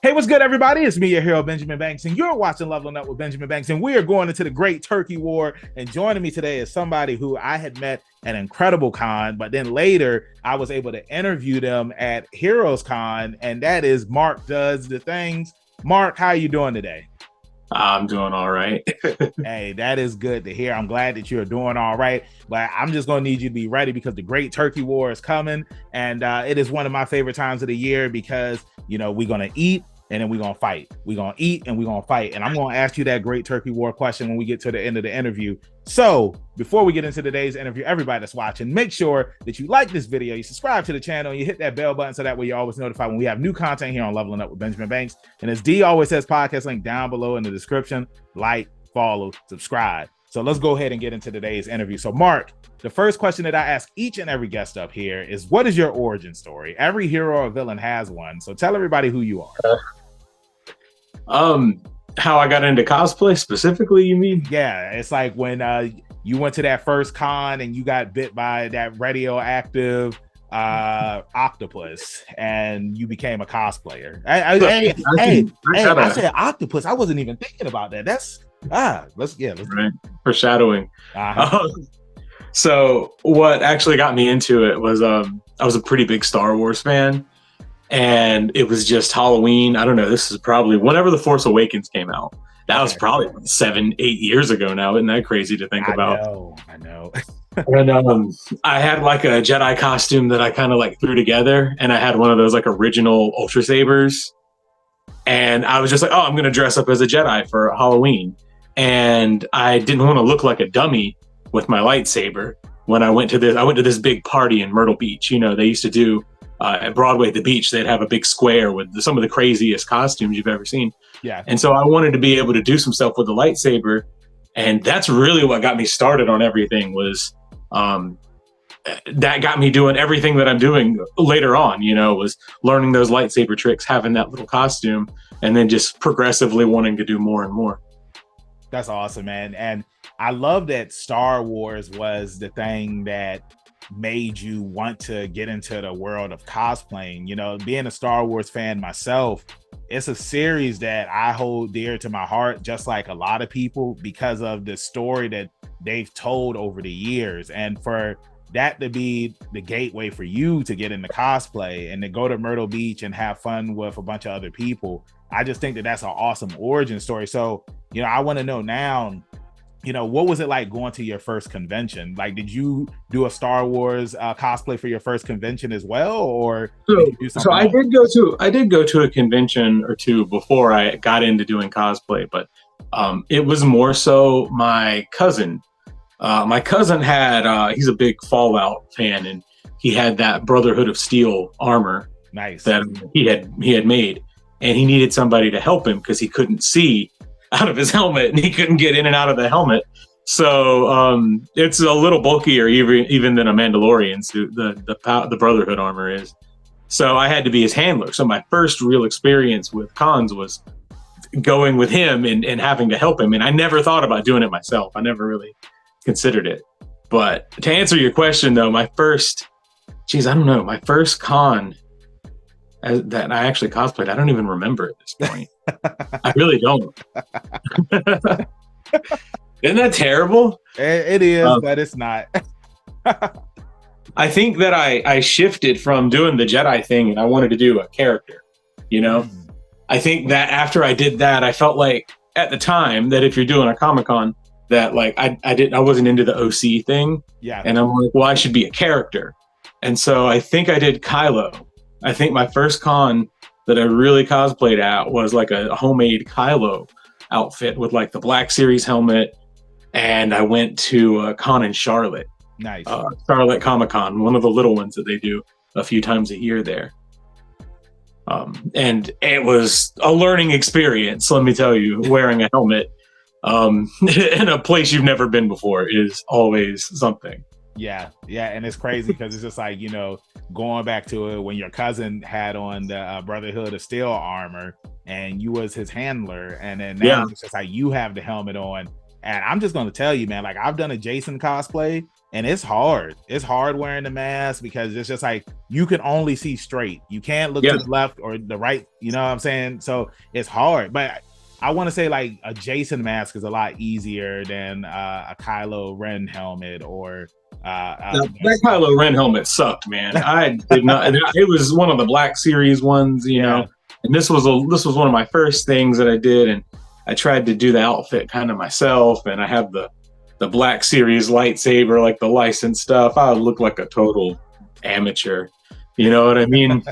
Hey, what's good, everybody? It's me, your hero, Benjamin Banks, and you're watching Leveling Up with Benjamin Banks, and we are going into the Great Turkey War. And joining me today is somebody who I had met at Incredible Con, but then later I was able to interview them at Heroes Con, and that is Mark Does the Things. Mark, how are you doing today? I'm doing all right. Hey, that is good to hear. I'm glad that you're doing all right, but I'm just going to need you to be ready because the Great Turkey War is coming, and it is one of my favorite times of the year because, you know, we're going to eat and then we're going to fight. We're going to eat and we're going to fight. And I'm going to ask you that Great Turkey War question when we get to the end of the interview. So before we get into today's interview, everybody that's watching, make sure that you like this video, you subscribe to the channel, and you hit that bell button so that way you're always notified when we have new content here on Leveling Up with Benjamin Banks. And as D always says, podcast link down below in the description. Like, follow, subscribe. So let's go ahead and get into today's interview. So Mark, the first question that I ask each and every guest up here is, what is your origin story? Every hero or villain has one. So tell everybody who you are. How I got into cosplay specifically, you mean? Yeah, it's like when you went to that first con and you got bit by that radioactive octopus and you became a cosplayer. I said octopus. I wasn't even thinking about that. That's let's right. Foreshadowing. So what actually got me into it was I was a pretty big Star Wars fan, and it was just Halloween. I don't know, this is probably whenever The Force Awakens came out. That was probably 7-8 years ago now. Isn't that crazy to think about? I know. And I had like a Jedi costume that I kind of like threw together, and I had one of those like original Ultra Sabers, and I was just like, oh, I'm gonna dress up as a Jedi for Halloween. And I didn't want to look like a dummy with my lightsaber. When I went to this big party in Myrtle Beach. You know, they used to do at Broadway at the beach, they'd have a big square with some of the craziest costumes you've ever seen. Yeah. And so I wanted to be able to do some stuff with the lightsaber. And that's really what got me started on everything, was that got me doing everything that I'm doing later on, you know, was learning those lightsaber tricks, having that little costume, and then just progressively wanting to do more and more. That's awesome, man. And I love that Star Wars was the thing that made you want to get into the world of cosplaying. You know, being a Star Wars fan myself, it's a series that I hold dear to my heart, just like a lot of people, because of the story that they've told over the years. And for that to be the gateway for you to get into cosplay and to go to Myrtle Beach and have fun with a bunch of other people, I just think that that's an awesome origin story. So, you know, I want to know now, you know, what was it like going to your first convention? Like, did you do a Star Wars cosplay for your first convention as well, or did you do something else? I did go to a convention or two before I got into doing cosplay, but it was more so my cousin. My cousin had he's a big Fallout fan, and he had that Brotherhood of Steel armor. Nice. That he had made, and he needed somebody to help him because he couldn't see out of his helmet, and he couldn't get in and out of the helmet. So it's a little bulkier even than a Mandalorian suit, the Brotherhood armor is. So I had to be his handler. So my first real experience with cons was going with him and having to help him. And I never thought about doing it myself. I never really considered it. But to answer your question though, my first con that I actually cosplayed, I don't even remember at this point. I really don't. Isn't that terrible? It is, but it's not. I think that I shifted from doing the Jedi thing and I wanted to do a character, you know? I think that after I did that, I felt like at the time that if you're doing a Comic-Con, that like I wasn't into the OC thing. Yeah. And I'm like, well, I should be a character. And so I think I did Kylo. I think my first con that I really cosplayed at was like a homemade Kylo outfit with like the Black Series helmet. And I went to a con in Charlotte. Nice. Charlotte Comic-Con, one of the little ones that they do a few times a year there. And it was a learning experience, let me tell you. Wearing a helmet in a place you've never been before is always something. Yeah, and it's crazy because it's just like, you know, going back to it when your cousin had on the Brotherhood of Steel armor and you was his handler, and then now it's just like you have the helmet on, And I'm just going to tell you, man, like I've done a Jason cosplay and it's hard. It's hard wearing the mask because it's just like you can only see straight. You can't look to the left or the right. You know what I'm saying? So it's hard. But I want to say like a Jason mask is a lot easier than a Kylo Ren helmet or that Kylo Ren helmet sucked, man. I did not. It was one of the Black Series ones, you know, and this was one of my first things that I did, and I tried to do the outfit kind of myself, and I have the Black Series lightsaber, like the licensed stuff. I look like a total amateur. You know what I mean?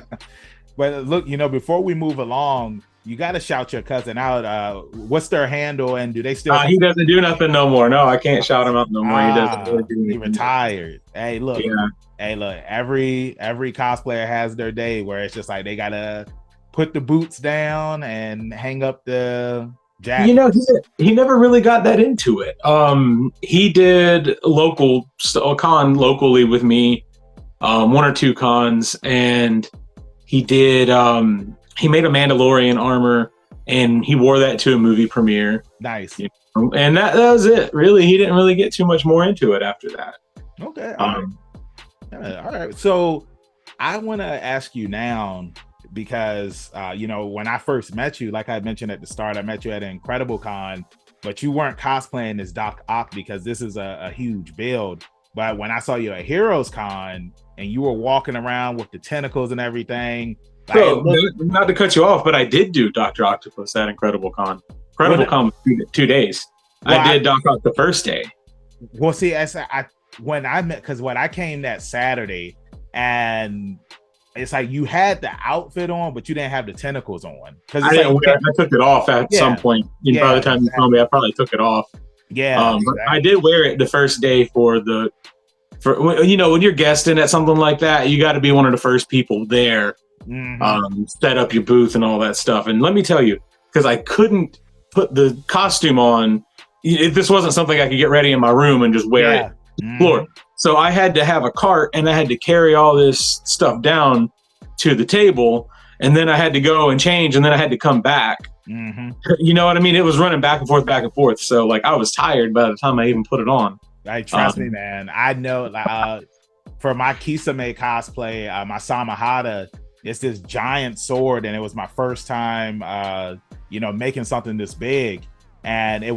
But look, you know, before we move along, you got to shout your cousin out. What's their handle, and do they still? He doesn't do nothing no more. No, I can't shout him out no more. He doesn't really do anything. He retired. Hey, look. Yeah. Hey, look. Every cosplayer has their day where it's just like they gotta put the boots down and hang up the jacket. You know, he never really got that into it. He did a con locally with me, one or two cons, and he did. He made a Mandalorian armor and he wore that to a movie premiere. Nice. You know? And that was it. Really, he didn't really get too much more into it after that. Okay. All right. So I want to ask you now, because you know, when I first met you, like I mentioned at the start, I met you at an Incredible Con, but you weren't cosplaying as Doc Ock because this is a huge build. But when I saw you at Heroes Con and you were walking around with the tentacles and everything. So, not to cut you off, but I did do Dr. Octopus at Incredible Con. Incredible Con was 2 days. Well, I did Doc Ock the first day. Well, see, when I came that Saturday, and it's like you had the outfit on, but you didn't have the tentacles on. Because I took it off at some point. By the time you saw me, I probably took it off. Yeah, exactly. I did wear it the first day for you know, when you're guesting at something like that, you got to be one of the first people there. Mm-hmm. Set up your booth and all that stuff. And let me tell you, because I couldn't put the costume on, this wasn't something I could get ready in my room and just wear it to the floor. So I had to have a cart and I had to carry all this stuff down to the table, and then I had to go and change, and then I had to come back. Mm-hmm. You know what I mean? It was running back and forth. So like I was tired by the time I even put it on. Like, trust me, man. I know for my Kisame cosplay, my Samahada, it's this giant sword, and it was my first time, you know, making something this big. And I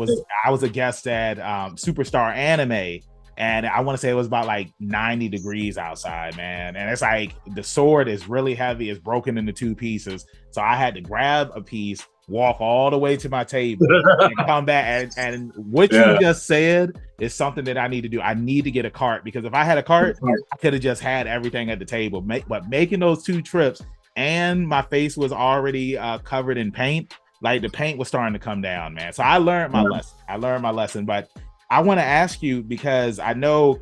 was a guest at Superstar Anime, and I want to say it was about like 90 degrees outside, man. And it's like the sword is really heavy; it's broken into 2 pieces. So I had to grab a piece, walk all the way to my table, and come back. And what you just said is something that I need to do. I need to get a cart, because if I had a cart, I could have just had everything at the table. But making those 2 trips, and my face was already covered in paint, like the paint was starting to come down, man. So I learned my lesson. But I want to ask you, because I know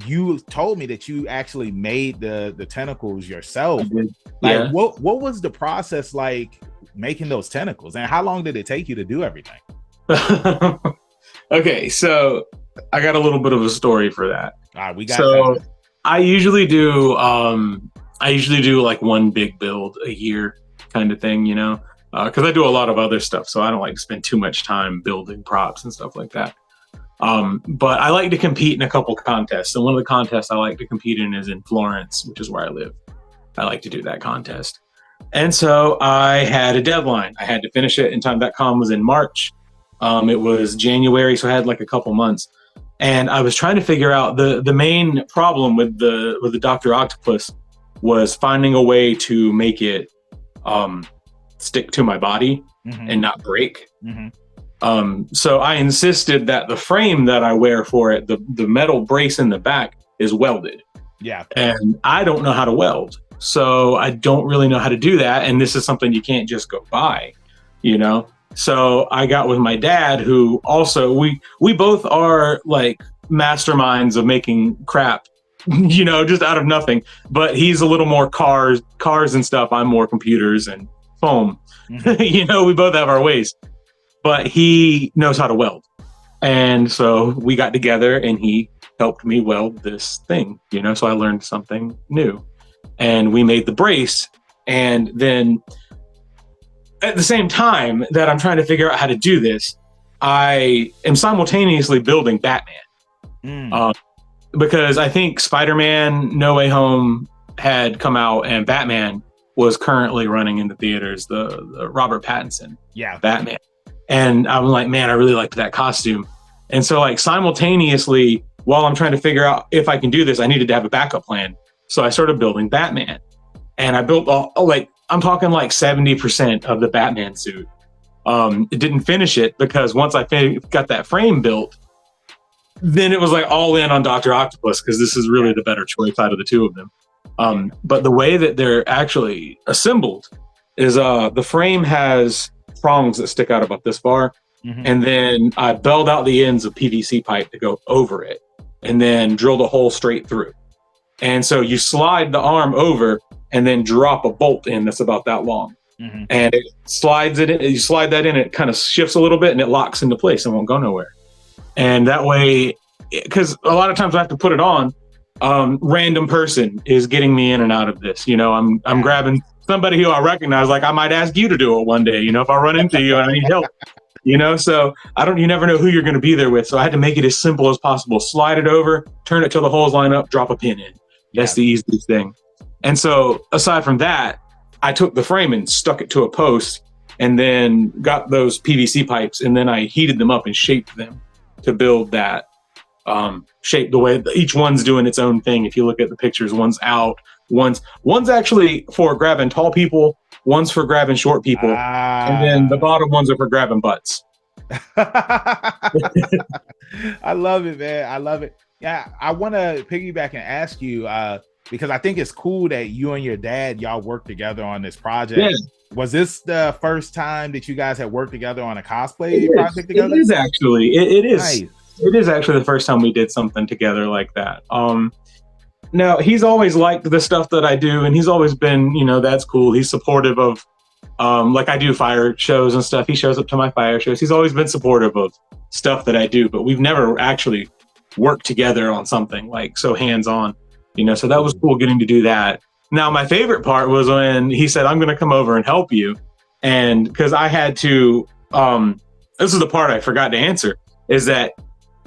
you told me that you actually made the tentacles yourself. Like, what was the process like making those tentacles, and how long did it take you to do everything? Okay, so I got a little bit of a story for that. All right, we got that. I usually do like one big build a year kind of thing, you know, because I do a lot of other stuff, so I don't like to spend too much time building props and stuff like that. But I like to compete in a couple contests, and one of the contests I like to compete in is in Florence, which is where I live. I like to do that contest. And so I had a deadline. I had to finish it in time. That con was in March. It was January, so I had like a couple months. And I was trying to figure out the main problem with the Dr. Octopus was finding a way to make it stick to my body and not break. So I insisted that the frame that I wear for it, the metal brace in the back, is welded. Yeah. And I don't know how to weld. So I don't really know how to do that. And this is something you can't just go buy, you know? So I got with my dad, who also, we both are like masterminds of making crap, you know, just out of nothing. But he's a little more cars and stuff. I'm more computers and foam. You know, we both have our ways. But he knows how to weld. And so we got together and he helped me weld this thing, you know, so I learned something new. And we made the brace. And then at the same time that I'm trying to figure out how to do this, I am simultaneously building Batman. Because I think Spider-Man No Way Home had come out and Batman was currently running in the theaters, the Robert Pattinson Batman. And I'm like, man, I really liked that costume. And so like simultaneously, while I'm trying to figure out if I can do this, I needed to have a backup plan. So I started building Batman. And I built I'm talking like 70% of the Batman suit. It didn't finish it because once I got that frame built, then it was like all in on Dr. Octopus because this is really the better choice out of the two of them. But the way that they're actually assembled is the frame has prongs that stick out about this far. And then I belled out the ends of PVC pipe to go over it and then drilled a hole straight through. And so you slide the arm over and then drop a bolt in that's about that long. And it slides it in, you slide that in, it kind of shifts a little bit and it locks into place and won't go nowhere. And that way, because a lot of times I have to put it on, random person is getting me in and out of this. You know, I'm grabbing somebody who I recognize, like I might ask you to do it one day, you know, if I run into you and I need help, you know, so you never know who you're going to be there with. So I had to make it as simple as possible. Slide it over, turn it till the holes line up, drop a pin in. That's the easiest thing. And so aside from that, I took the frame and stuck it to a post and then got those PVC pipes and then I heated them up and shaped them to build that shape the way each one's doing its own thing. If you look at the pictures, one's out, one's actually for grabbing tall people, one's for grabbing short people, and then the bottom ones are for grabbing butts. I love it, man. I love it. Yeah, I want to piggyback and ask you because I think it's cool that you and your dad, y'all worked together on this project. Yeah. Was this the first time that you guys had worked together on a cosplay project together? It is actually. It is. Nice. It is actually the first time we did something together like that. Now, he's always liked the stuff that I do, and he's always been, you know, that's cool. He's supportive of, like I do fire shows and stuff. He shows up to my fire shows. He's always been supportive of stuff that I do, but we've never actually worked together on something like so hands-on, you know, so that was cool getting to do that. Now, my favorite part was when he said, I'm going to come over and help you. And because I had to, this is the part I forgot to answer, is that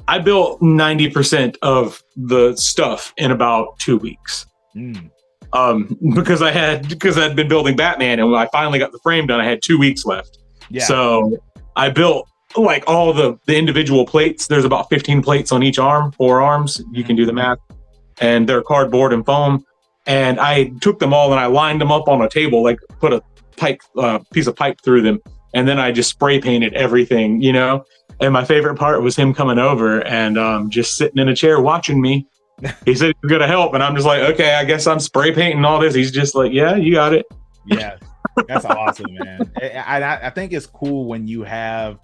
I built 90% of the stuff in about 2 weeks. Because I'd been building Batman, and when I finally got the frame done, I had 2 weeks left. Yeah. So I built like all the individual plates. There's about 15 plates on each arm, 4 arms. You can do the math. And they're cardboard and foam. And I took them all and I lined them up on a table, like put a piece of pipe through them. And then I just spray painted everything, you know? And my favorite part was him coming over and just sitting in a chair watching me. He said he was going to help. And I'm just like, okay, I guess I'm spray painting all this. He's just like, yeah, you got it. Yeah, that's awesome, man. I think it's cool when you have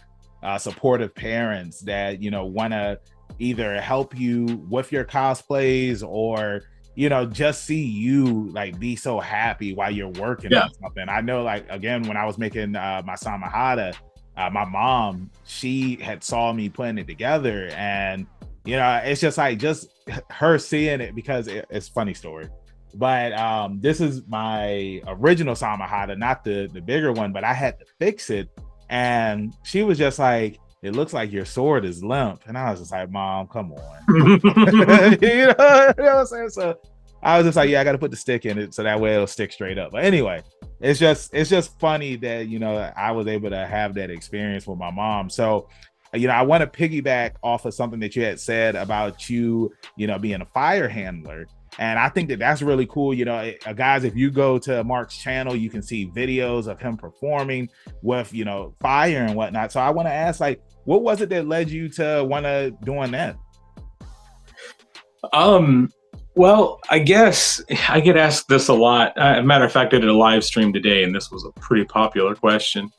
supportive parents that, you know, want to either help you with your cosplays or, you know, just see you like be so happy while you're working on something. I know, like, again, when I was making my Samahada, my mom, she had saw me putting it together, and you know, it's just like just her seeing it, because it's a funny story. But this is my original Samahada, not the bigger one, but I had to fix it, and she was just like, it looks like your sword is limp. And I was just like, Mom, come on. you know what I'm saying? So I was just like, yeah, I got to put the stick in it so that way it'll stick straight up. But anyway, it's just funny that, you know, I was able to have that experience with my mom. So, you know, I want to piggyback off of something that you had said about you know, being a fire handler. And I think that that's really cool. You know, guys, if you go to Mark's channel, you can see videos of him performing with, you know, fire and whatnot. So I want to ask, like, what was it that led you to want to doing that? Well, I guess I get asked this a lot. Matter of fact, I did a live stream today, and this was a pretty popular question.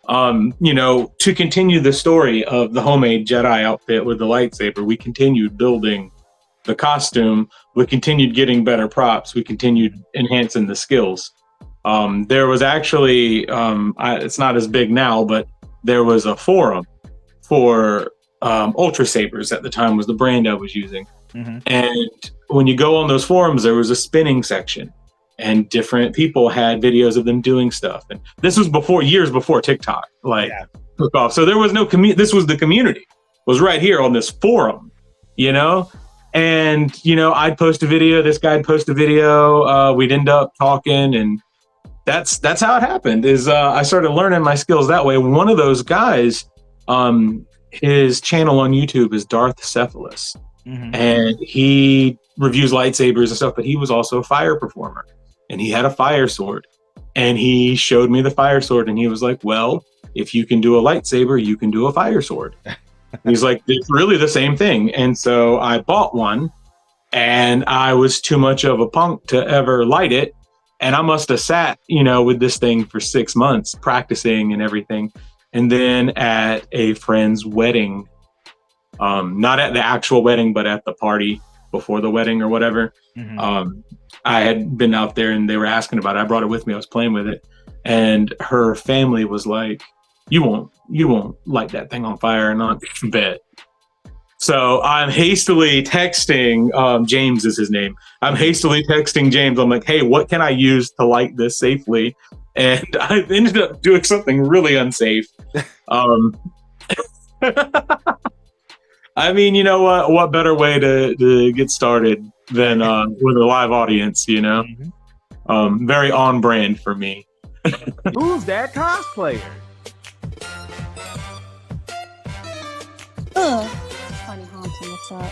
You know, to continue the story of the homemade Jedi outfit with the lightsaber, we continued building the costume. We continued getting better props. We continued enhancing the skills. There was actually, it's not as big now, but there was a forum for Ultra Sabers at the time, was the brand I was using. And when you go on those forums, there was a spinning section, and different people had videos of them doing stuff. And this was years before TikTok. Like, took off. So there was no this was the community, was right here on this forum, you know? And, you know, I'd post a video, this guy'd post a video, we'd end up talking, and that's how it happened. Is I started learning my skills that way. One of those guys, his channel on YouTube is Darkside, and he reviews lightsabers and stuff, but he was also a fire performer, and he had a fire sword, and he showed me the fire sword, and he was like, well, if you can do a lightsaber, you can do a fire sword. He's like, it's really the same thing. And so I bought one, and I was too much of a punk to ever light it. And I must have sat, you know, with this thing for 6 months practicing and everything. And then at a friend's wedding, not at the actual wedding, but at the party before the wedding or whatever, I had been out there and they were asking about it. I brought it with me. I was playing with it. And her family was like, you won't light that thing on fire. And I bet. So I'm hastily texting, James is his name. I'm hastily texting James. I'm like, hey, what can I use to light this safely? And I ended up doing something really unsafe. I mean, you know what better way to get started than with a live audience, you know? Very on brand for me. Who's that cosplayer? Funny Haunting, what's up?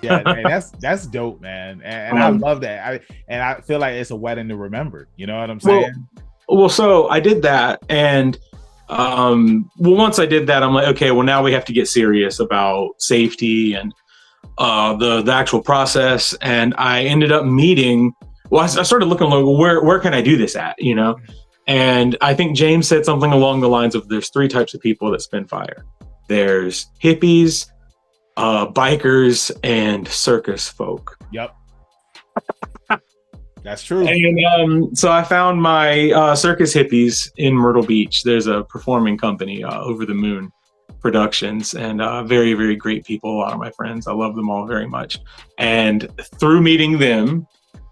Yeah, man, that's dope, man, and I love that. I feel like it's a wedding to remember. You know what I'm saying? Well, so I did that, and once I did that, I'm like, okay, well, now we have to get serious about safety and the actual process. And I ended up meeting. Well, I started looking like, where can I do this at? You know. And I think James said something along the lines of there's 3 types of people that spin fire. There's hippies, bikers, and circus folk. Yep. That's true. And so I found my circus hippies in Myrtle Beach. There's a performing company, Over the Moon Productions, and very, very great people. A lot of my friends. I love them all very much. And through meeting them,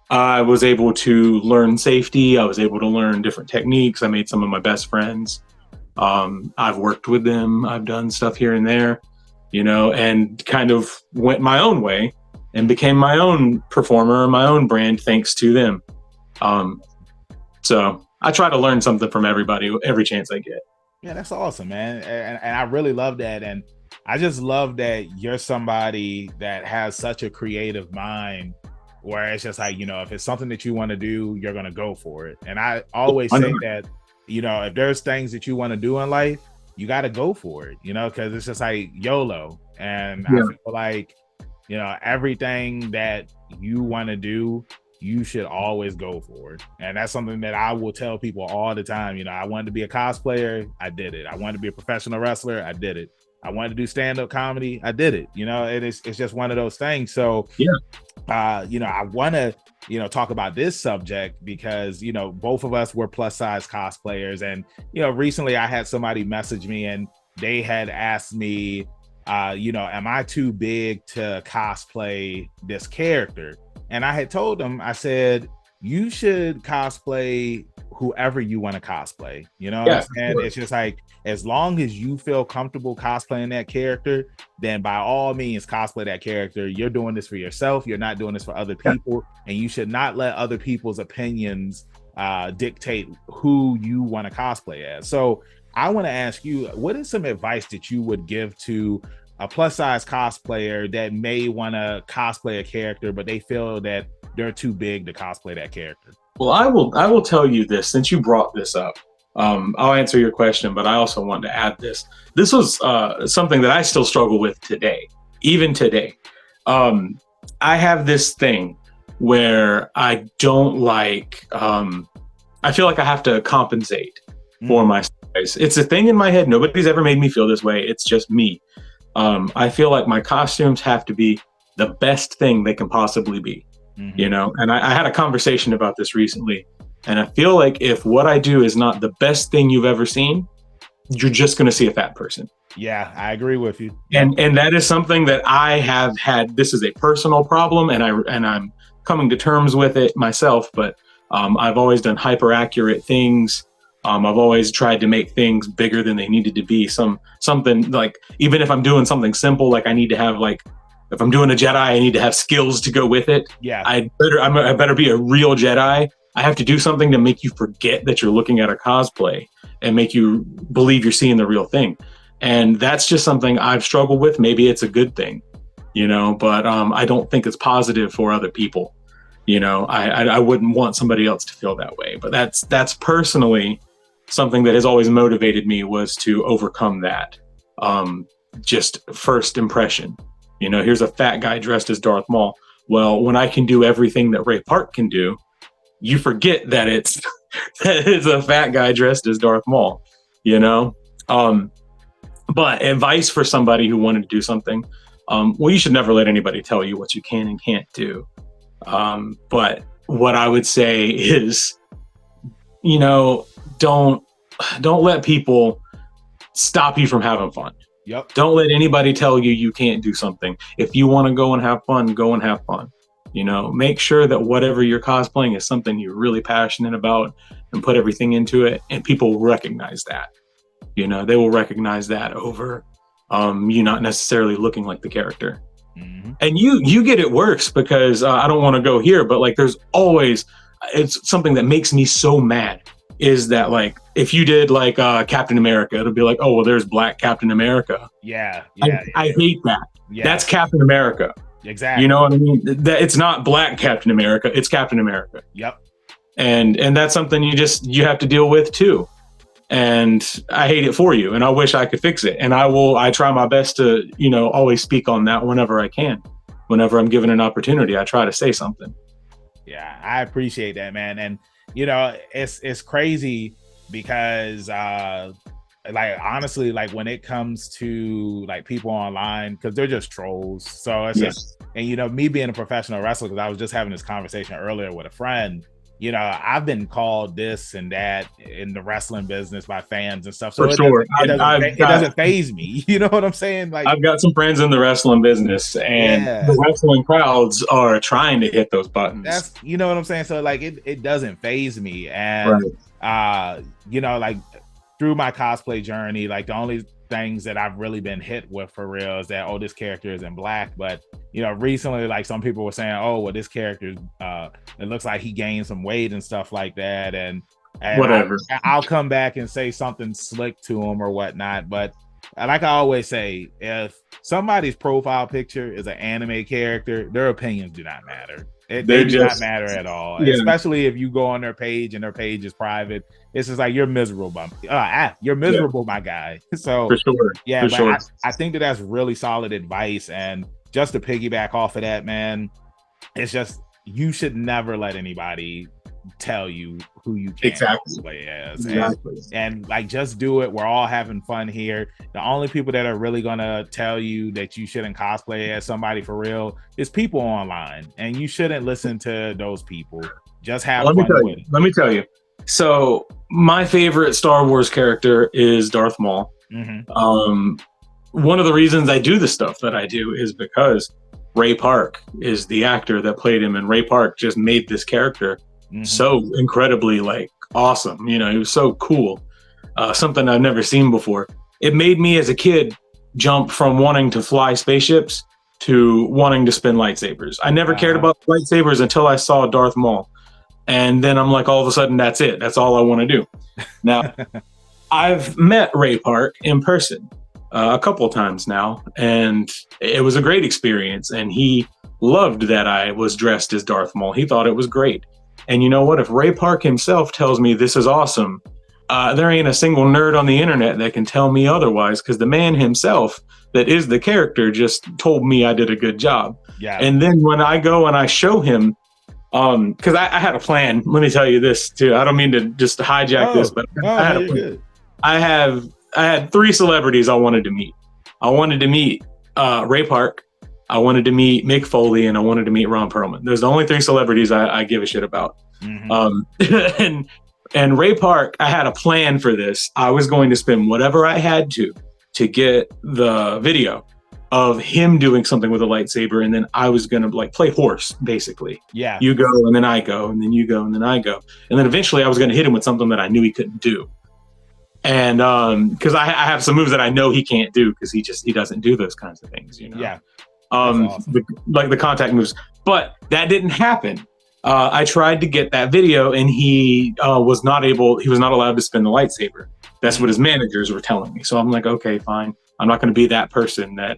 I was able to learn safety. I was able to learn different techniques. I made some of my best friends. I've worked with them. I've done stuff here and there, you know, and kind of went my own way and became my own performer, my own brand, thanks to them. So I try to learn something from everybody every chance I get. Yeah, that's awesome, man. And I really love that. And I just love that you're somebody that has such a creative mind, where it's just like, you know, if it's something that you want to do, you're going to go for it. And I always say that, you know, if there's things that you want to do in life, you got to go for it, you know, because it's just like YOLO. And I feel like, you know, everything that you want to do, you should always go for it. And that's something that I will tell people all the time. You know, I wanted to be a cosplayer, I did it. I wanted to be a professional wrestler, I did it. I wanted to do stand-up comedy, I did it. You know, it's just one of those things. So, you know, I want to, you know, talk about this subject because, you know, both of us were plus size cosplayers. And, you know, recently I had somebody message me and they had asked me, you know, am I too big to cosplay this character? And I had told them, I said, you should cosplay whoever you want to cosplay, you know? And it's just like, as long as you feel comfortable cosplaying that character, then by all means cosplay that character. You're doing this for yourself. You're not doing this for other people. And you should not let other people's opinions dictate who you want to cosplay as. So I want to ask you, what is some advice that you would give to a plus size cosplayer that may want to cosplay a character, but they feel that they're too big to cosplay that character? Well, I will tell you this, since you brought this up. I'll answer your question, but I also want to add this. This was something that I still struggle with today, even today. I have this thing where I don't like, I feel like I have to compensate for my size. It's a thing in my head. Nobody's ever made me feel this way. It's just me. I feel like my costumes have to be the best thing they can possibly be, you know? And I had a conversation about this recently. And I feel like if what I do is not the best thing you've ever seen, you're just going to see a fat person. Yeah, I agree with you. And that is something that I have had. This is a personal problem, and I'm coming to terms with it myself. But I've always done hyper accurate things. I've always tried to make things bigger than they needed to be. Something like, even if I'm doing something simple, like I need to have like, if I'm doing a Jedi, I need to have skills to go with it. Yeah. I better be a real Jedi. I have to do something to make you forget that you're looking at a cosplay and make you believe you're seeing the real thing. And that's just something I've struggled with. Maybe it's a good thing, but I don't think it's positive for other people. I wouldn't want somebody else to feel that way. But that's personally something that has always motivated me, was to overcome that. Just first impression. Here's a fat guy dressed as Darth Maul. Well, when I can do everything that Ray Park can do, you forget that it's a fat guy dressed as Darth Maul, But advice for somebody who wanted to do something, well, you should never let anybody tell you what you can and can't do. But what I would say is, don't let people stop you from having fun. Yep. Don't let anybody tell you can't do something. If you want to go and have fun, go and have fun. Make sure that whatever you're cosplaying is something you're really passionate about, and put everything into it, and people will recognize that. They will recognize that over you not necessarily looking like the character. Mm-hmm. And you get it worse, because I don't want to go here, but like there's always, it's something that makes me so mad, is that like if you did like Captain America, it'll be like, oh well, there's Black Captain America. Yeah. I hate that. Yeah. That's Captain America. Exactly. You know what I mean? That it's not Black Captain America, it's Captain America. Yep. And that's something you have to deal with too. And I hate it for you, and I wish I could fix it. And I try my best to, always speak on that whenever I can. Whenever I'm given an opportunity, I try to say something. Yeah, I appreciate that, man. And it's crazy because like honestly, like when it comes to like people online, because they're just trolls. So it's just, and me being a professional wrestler, because I was just having this conversation earlier with a friend. I've been called this and that in the wrestling business by fans and stuff. So it doesn't faze me. You know what I'm saying? Like, I've got some friends in the wrestling business, and the wrestling crowds are trying to hit those buttons. That's, you know what I'm saying? So like it doesn't faze me. And like through my cosplay journey, like the only things that I've really been hit with for real is that, oh, this character is in black. But recently, like some people were saying, oh well, this character it looks like he gained some weight and stuff like that, and whatever. I'll come back and say something slick to him or whatnot. But like I always say, if somebody's profile picture is an anime character, their opinions do not matter. They do not matter at all. Yeah. Especially if you go on their page and their page is private. It's just like, you're miserable, my guy. So for sure. Yeah, I think that's really solid advice. And just to piggyback off of that, man, it's just, you should never let anybody tell you who you can play as. Exactly. And like, just do it. We're all having fun here. The only people that are really gonna tell you that you shouldn't cosplay as somebody for real is people online, and you shouldn't listen to those people. Just have fun with it. Let me tell you. So my favorite Star Wars character is Darth Maul. Mm-hmm. One of the reasons I do the stuff that I do is because Ray Park is the actor that played him, and Ray Park just made this character so incredibly like awesome. He was so cool. Something I've never seen before. It made me as a kid jump from wanting to fly spaceships to wanting to spin lightsabers. I never cared about lightsabers until I saw Darth Maul. And then I'm like, all of a sudden, that's it. That's all I want to do. Now, I've met Ray Park in person a couple of times now, and it was a great experience. And he loved that I was dressed as Darth Maul. He thought it was great. And you know what? If Ray Park himself tells me this is awesome, there ain't a single nerd on the internet that can tell me otherwise, because the man himself that is the character just told me I did a good job. Yeah. And then when I go and I show him, because I had a plan. Let me tell you this too. I don't mean to just hijack this, but I had a plan. I had 3 celebrities I wanted to meet. I wanted to meet Ray Park, I wanted to meet Mick Foley, and I wanted to meet Ron Perlman. Those are the only 3 celebrities I give a shit about. Mm-hmm. And Ray Park, I had a plan for this. I was going to spend whatever I had to get the video of him doing something with a lightsaber, and then I was gonna like play horse, basically. Yeah. You go, and then I go, and then you go, and then I go, and then eventually I was gonna hit him with something that I knew he couldn't do. And because I have some moves that I know he can't do because he doesn't do those kinds of things, you know. Yeah. Awesome. Like the contact moves, but that didn't happen. I tried to get that video, and he was not allowed to spin the lightsaber. That's what his managers were telling me. So I'm like, okay, fine. I'm not going to be that person that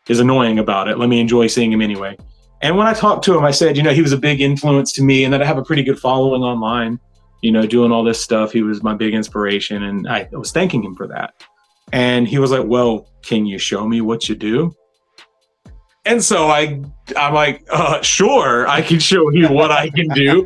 is annoying about it. Let me enjoy seeing him anyway. And when I talked to him, I said, he was a big influence to me, and that I have a pretty good following online. Doing all this stuff. He was my big inspiration, and I was thanking him for that. And he was like, well, can you show me what you do? And so I'm like, sure, I can show you what I can do.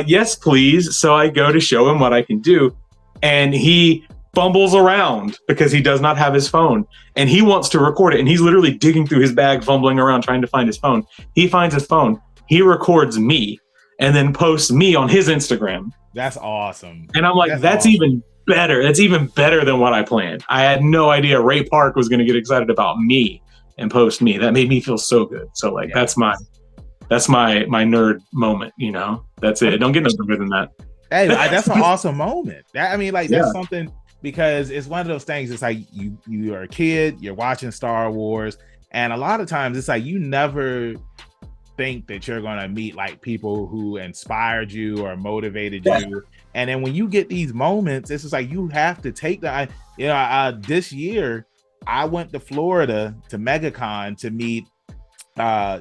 Yes, please. So I go to show him what I can do. And he fumbles around because he does not have his phone. And he wants to record it. And he's literally digging through his bag, fumbling around, trying to find his phone. He finds his phone. He records me and then posts me on his Instagram. That's awesome. And I'm like, that's awesome. Even better. That's even better than what I planned. I had no idea Ray Park was going to get excited about me and post me. That made me feel so good. So like, that's my nerd moment. That's it. Don't get no better than that. Hey, that's an awesome moment. That's something, because it's one of those things. It's like you are a kid, you're watching Star Wars, and a lot of times it's like you never think that you're going to meet like people who inspired you or motivated you, and then when you get these moments, it's just like you have to take that. This year I went to Florida to MegaCon to meet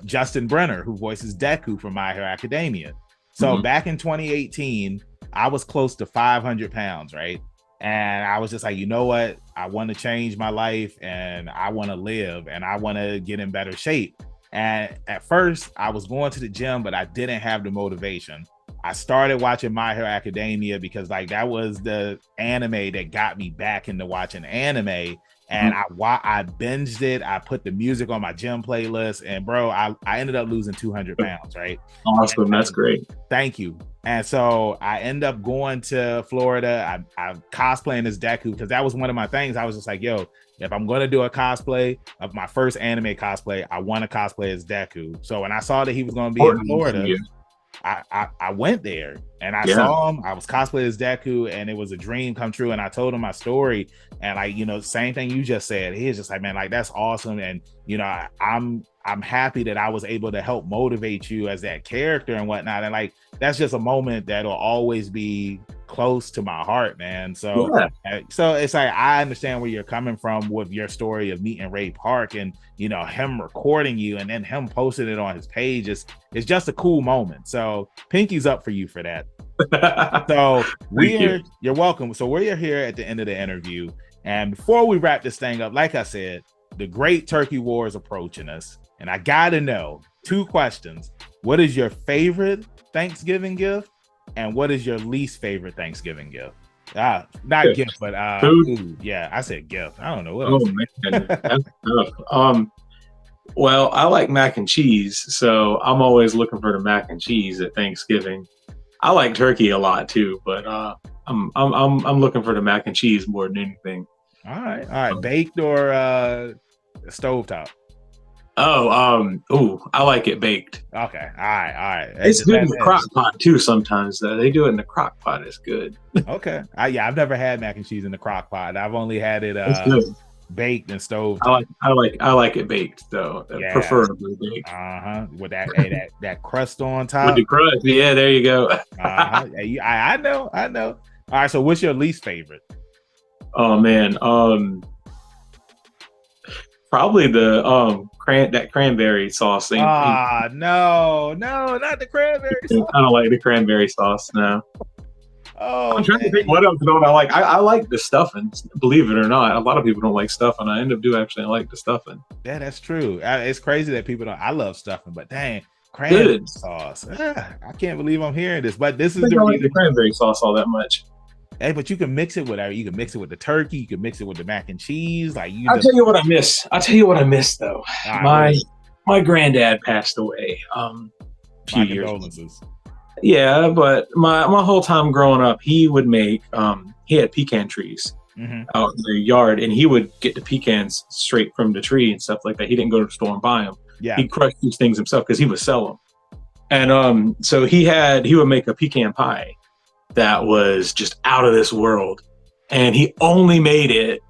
Justin Brenner, who voices Deku from My Hero Academia. So back in 2018, I was close to 500 pounds, right? And I was just like, you know what? I want to change my life, and I want to live, and I want to get in better shape. And at first I was going to the gym, but I didn't have the motivation. I started watching My Hero Academia because like that was the anime that got me back into watching anime. And I binged it. I put the music on my gym playlist, and bro, I ended up losing 200 pounds, right? Awesome. That's great. Thank you. And so I end up going to Florida. I'm cosplaying as Deku because that was one of my things. I was just like, yo, if I'm going to do a cosplay of my first anime cosplay, I want to cosplay as Deku. So when I saw that he was going to be in Florida, I went there and I saw him. I was cosplaying as Deku, and it was a dream come true. And I told him my story, and like, same thing you just said. He was just like, man, like that's awesome. And I'm happy that I was able to help motivate you as that character and whatnot. And like, that's just a moment that'll always be close to my heart, man. So it's like, I understand where you're coming from with your story of meeting Ray Park and, him recording you and then him posting it on his page. It's just a cool moment. So pinky's up for you for that. So you're welcome. So we're here at the end of the interview. And before we wrap this thing up, like I said, the Great Turkey War is approaching us. And I got to know 2 questions. What is your favorite Thanksgiving gift? And what is your least favorite Thanksgiving gift? Not gift, but food. Yeah, I said gift. I don't know what else. Man, that's tough. Well, I like mac and cheese, so I'm always looking for the mac and cheese at Thanksgiving. I like turkey a lot too, but I'm looking for the mac and cheese more than anything. All right. Baked or stovetop? I like it baked. Okay. All right. It's good in the crock pot too. Sometimes they do it in the crock pot. It's good. Okay. I've never had mac and cheese in the crock pot. I've only had it baked and stove. I like it baked though. Yeah. Preferably baked. With that crust on top. With the crust. Yeah, there you go. I know. All right. So what's your least favorite? Oh man. Probably the that cranberry sauce thing. No, not the cranberry sauce. I don't like the cranberry sauce. No. Oh, I'm trying to think what else don't I like. I like the stuffing. Believe it or not, a lot of people don't like stuffing. I end up actually like the stuffing. Yeah, that's true. It's crazy that people don't. I love stuffing, but dang, cranberry sauce. I can't believe I'm hearing this. But this is I don't like the cranberry sauce all that much. Hey, but you can mix it with whatever. You can mix it with the turkey. You can mix it with the mac and cheese. Like I'll tell you what I miss though. My granddad passed away a few years ago. Yeah, but my whole time growing up, he would make he had pecan trees, out in the yard, and he would get the pecans straight from the tree and stuff like that. He didn't go to the store and buy them. Yeah. He crushed these things himself because he would sell them. And so he would make a pecan pie that was just out of this world, and he only made it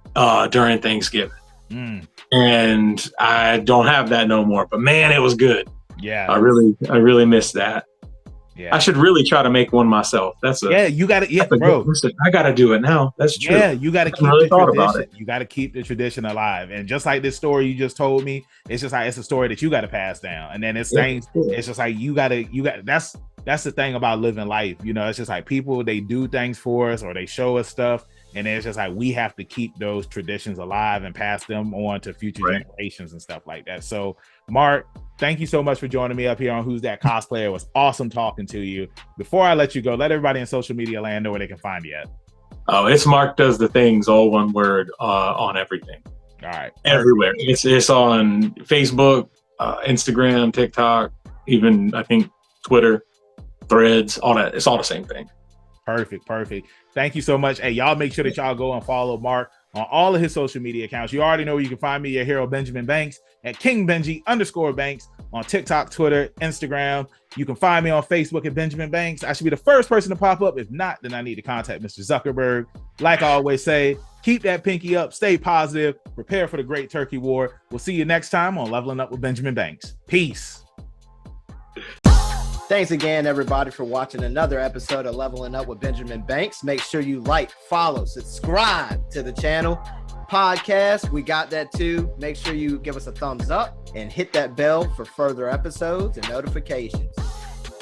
during Thanksgiving. And I don't have that no more, but man, it was good. Yeah, I really miss that. Yeah, I should really try to make one myself. You got to, bro. I got to do it now. That's true. Yeah, you got to keep really the about tradition. You got to keep the tradition alive. And just like this story you just told me, it's just like it's a story that you got to pass down. And then it's things. It's just like you got. That's the thing about living life. You know, it's just like people, they do things for us or they show us stuff. And it's just like we have to keep those traditions alive and pass them on to future generations and stuff like that. So, Mark, thank you so much for joining me up here on Who's That Cosplayer. It was awesome talking to you. Before I let you go, let everybody in social media land know where they can find you at. Oh, it's Mark Does the Things, all one word, on everything. All right. Everywhere. It's on Facebook, Instagram, TikTok, even I think Twitter, Threads, all that. It's all the same thing. Perfect. Thank you so much. Hey, y'all make sure that y'all go and follow Mark on all of his social media accounts. You already know where you can find me, your hero Benjamin Banks, at KingBenji_Banks on TikTok, Twitter, Instagram. You can find me on Facebook at Benjamin Banks. I should be the first person to pop up. If not, then I need to contact Mr. Zuckerberg. Like I always say, keep that pinky up, stay positive, prepare for the Great Turkey War. We'll see you next time on Leveling Up with Benjamin Banks. Peace. Thanks again, everybody, for watching another episode of Leveling Up with Benjamin Banks. Make sure you like, follow, subscribe to the channel. Podcast, we got that too. Make sure you give us a thumbs up and hit that bell for further episodes and notifications.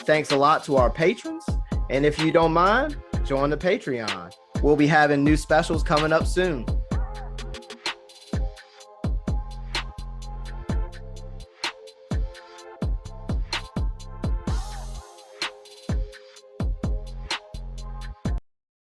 Thanks a lot to our patrons. And if you don't mind, join the Patreon. We'll be having new specials coming up soon.